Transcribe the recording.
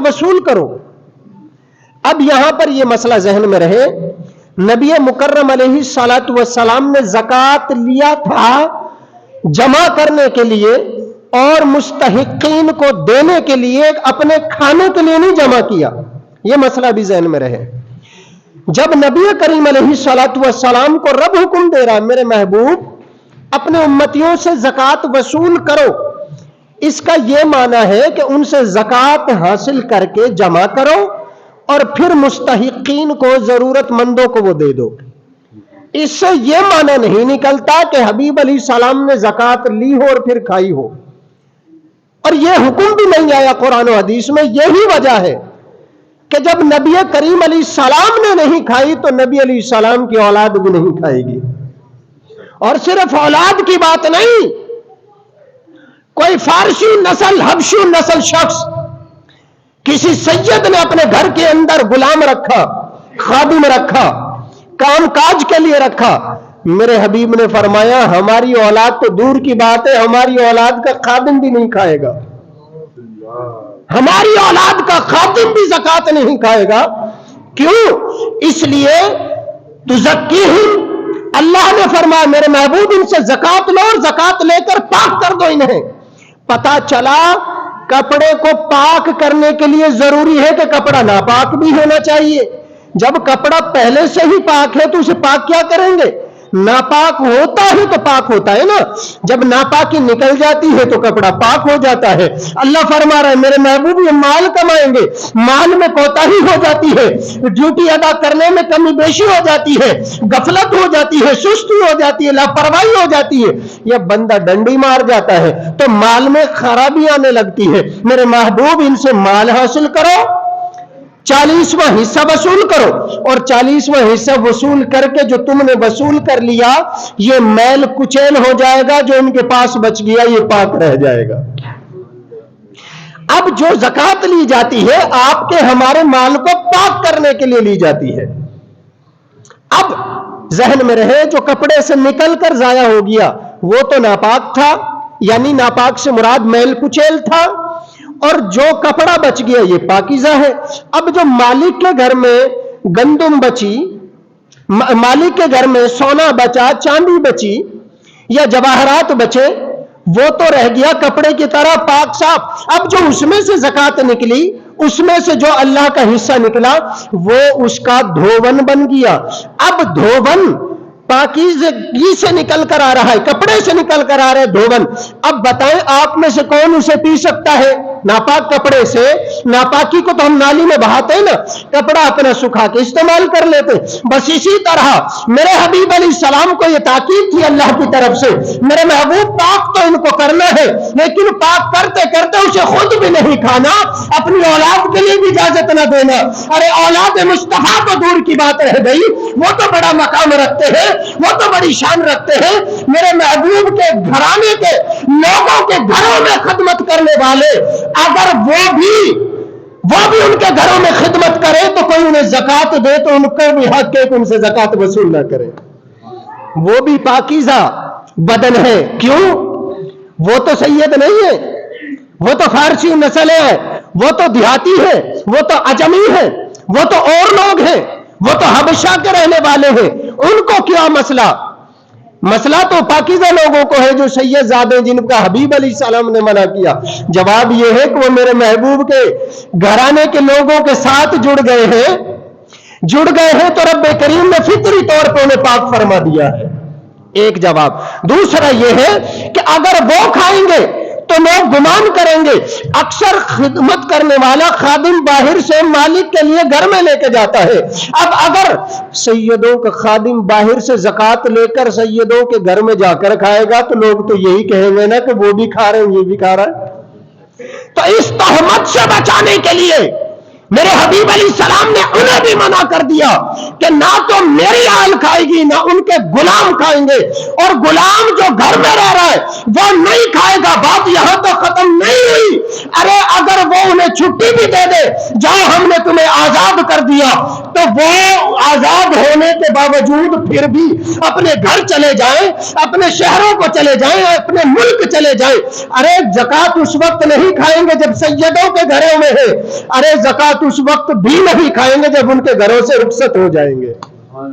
وصول کرو. اب یہاں پر یہ مسئلہ ذہن میں رہے، نبی مکرم علیہ الصلوۃ والسلام نے زکوٰۃ لیا تھا جمع کرنے کے لیے اور مستحقین کو دینے کے لیے، اپنے کھانے کے لیے نہیں جمع کیا. یہ مسئلہ بھی ذہن میں رہے. جب نبی کریم علیہ الصلوۃ والسلام کو رب حکم دے رہا ہے میرے محبوب اپنے امتیوں سے زکوٰۃ وصول کرو، اس کا یہ معنی ہے کہ ان سے زکوٰۃ حاصل کر کے جمع کرو اور پھر مستحقین کو، ضرورت مندوں کو وہ دے دو. اس سے یہ معنی نہیں نکلتا کہ حبیب علیہ السلام نے زکوٰۃ لی ہو اور پھر کھائی ہو، اور یہ حکم بھی نہیں آیا قرآن و حدیث میں. یہی وجہ ہے کہ جب نبی کریم علیہ السلام نے نہیں کھائی تو نبی علیہ السلام کی اولاد بھی نہیں کھائے گی. اور صرف اولاد کی بات نہیں، کوئی فارسی نسل، حبشی نسل شخص، کسی سید نے اپنے گھر کے اندر غلام رکھا، خادم رکھا، کام کاج کے لیے رکھا، میرے حبیب نے فرمایا ہماری اولاد تو دور کی بات ہے، ہماری اولاد کا خادم بھی نہیں کھائے گا، ہماری اولاد کا خادم بھی زکوٰۃ نہیں کھائے گا. کیوں؟ اس لیے تزکیہم، اللہ نے فرمایا میرے محبوب ان سے زکوٰۃ لو اور زکوٰۃ لے کر پاک کر دو انہیں. پتا چلا کپڑے کو پاک کرنے کے لیے ضروری ہے کہ کپڑا ناپاک بھی ہونا چاہیے. جب کپڑا پہلے سے ہی پاک ہے تو اسے پاک کیا کریں گے؟ ناپاک ہوتا ہی تو پاک ہوتا ہے نا. جب ناپاکی نکل جاتی ہے تو کپڑا پاک ہو جاتا ہے. اللہ فرما رہا ہے میرے محبوب یہ مال کمائیں گے، مال میں کوتاہی ہو جاتی ہے، ڈیوٹی ادا کرنے میں کمی بیشی ہو جاتی ہے، غفلت ہو جاتی ہے، سستی ہو جاتی ہے، لاپرواہی ہو جاتی ہے، یہ بندہ ڈنڈی مار جاتا ہے تو مال میں خرابی آنے لگتی ہے. میرے محبوب ان سے مال حاصل کرو، 40واں حصہ وصول کرو، اور 40واں حصہ وصول کر کے جو تم نے وصول کر لیا یہ میل کچیل ہو جائے گا، جو ان کے پاس بچ گیا یہ پاک رہ جائے گا. اب جو زکوٰۃ لی جاتی ہے آپ کے ہمارے مال کو پاک کرنے کے لیے لی جاتی ہے. اب ذہن میں رہے جو کپڑے سے نکل کر ضائع ہو گیا وہ تو ناپاک تھا، یعنی ناپاک سے مراد میل کچیل تھا، اور جو کپڑا بچ گیا یہ پاکیزہ ہے. اب جو مالک کے گھر میں گندم بچی، مالک کے گھر میں سونا بچا، چاندی بچی یا جواہرات بچے، وہ تو رہ گیا کپڑے کی طرح پاک صاف. اب جو اس میں سے زکوٰۃ نکلی، اس میں سے جو اللہ کا حصہ نکلا وہ اس کا دھوون بن گیا. اب دھوون پاکیزگی سے نکل کر آ رہا ہے، کپڑے سے نکل کر آ رہا ہے دھوون. اب بتائیں آپ میں سے کون اسے پی سکتا ہے؟ ناپاک کپڑے سے ناپاکی کو تو ہم نالی میں بہاتے ہیں نا، کپڑا اپنا سکھا کے استعمال کر لیتے. بس اسی طرح میرے حبیب علیہ السلام کو یہ تاکید تھی اللہ کی طرف سے میرے محبوب پاک تو ان کو کرنا ہے، لیکن پاک کرتے کرتے اسے خود بھی نہیں کھانا، اپنی اولاد کے لیے بھی اجازت نہ دینا. ارے اولاد مصطفیٰ تو دور کی بات رہ گئی، وہ تو بڑا مقام رکھتے ہیں، وہ تو بڑی شان رکھتے ہیں. میرے محبوب کے گھرانے کے لوگوں کے گھروں میں خدمت کرنے والے اگر وہ بھی ان کے گھروں میں خدمت کرے تو کوئی انہیں زکوٰۃ دے تو ان کو بھی حق ہے کہ ان سے زکوٰۃ وصول نہ کرے. وہ بھی پاکیزہ بدن ہے. کیوں؟ وہ تو سید نہیں ہے، وہ تو فارسی نسل ہے، وہ تو دیہاتی ہے، وہ تو عجمی ہے، وہ تو اور لوگ ہیں، وہ تو حبشہ کے رہنے والے ہیں. ان کو کیا مسئلہ؟ مسئلہ تو پاکیزہ لوگوں کو ہے جو سید زادے جن کا حبیب علیہ السلام نے منع کیا. جواب یہ ہے کہ وہ میرے محبوب کے گھرانے کے لوگوں کے ساتھ جڑ گئے ہیں تو رب کریم نے فطری طور پہ انہیں پاک فرما دیا ہے. ایک جواب. دوسرا یہ ہے کہ اگر وہ کھائیں گے تو لوگ گمان کریں گے اکثر خدمت کرنے والا خادم باہر سے مالک کے لیے گھر میں لے کے جاتا ہے. اب اگر سیدوں کا خادم باہر سے زکوٰۃ لے کر سیدوں کے گھر میں جا کر کھائے گا تو لوگ تو یہی کہیں گے نا کہ وہ بھی کھا رہے ہیں یہ بھی کھا رہا ہے. تو اس تہمت سے بچانے کے لیے میرے حبیب علیہ السلام نے انہیں بھی منع کر دیا کہ نہ تو میری آل کھائے گی نہ ان کے غلام کھائیں گے، اور غلام جو گھر میں رہ رہا ہے وہ نہیں کھائے گا۔ بات یہاں تو ختم نہیں ہوئی، ارے اگر وہ انہیں چھٹی بھی دے دے، جاؤ ہم نے تمہیں آزاد کر دیا، تو وہ آزاد ہونے کے باوجود پھر بھی اپنے گھر چلے جائیں، اپنے شہروں کو چلے جائیں، اپنے ملک چلے جائیں۔ ارے زکات اس وقت نہیں کھائیں گے جب سیدوں کے گھروں میں ہے، ارے زکات اس وقت بھی نہیں کھائیں گے جب ان کے گھروں سے رخصت ہو جائیں گے۔